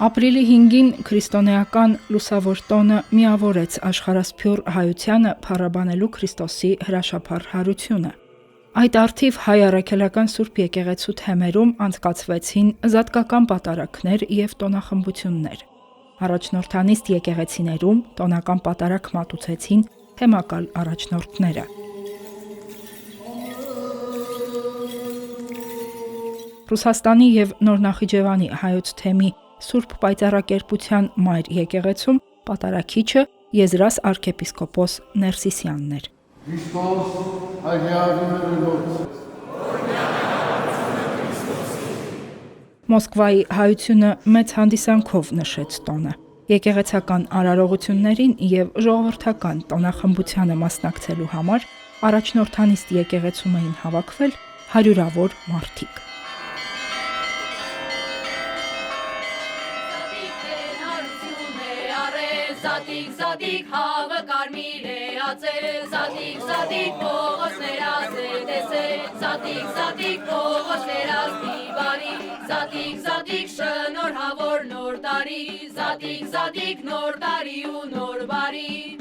Ապրիլի 5-ին քրիստոնեական լուսավոր տոնը միավորեց աշխարհասփյուռ հայությանը փառաբանելու Քրիստոսի հրաշափառ հարությունը։ Այդ առթիվ հայ առաքելական Սուրբ եկեղեցու թեմերում անցկացվեցին զատկական պատարագներ և տոնախմբություններ։ Առաջնորդանիստ եկեղեցիներում տոնական պատարագ մատուցեցին թեմակալ առաջնորդները։ Ռուսաստանի և Նոր Նախիջևանի հայոց թեմի Սուրբ Պայծառակերպության մայր եկեղեցում պատարագիչը Եզրաս arczepiskopos Ներսիսյանն էր։ Մոսկվայի հայությունը մեծ հանդիսանքով նշեց տոնը։ Եկեղեցական արարողություններին և ժողովրդական տոնախմբությանը մասնակցելու համար առաջնորդանիստ եկեղեցում էին հավաքվել հարյուրավոր մարդիկ։ Զատիկ հավը կարմիր է ածել, զատիկ փողոցներ ազել տեսել, զատիկ փողոցներ ազնի բարի, զատիկ շնորհավոր նոր տարի, զատիկ նոր տարի ու նոր բարի։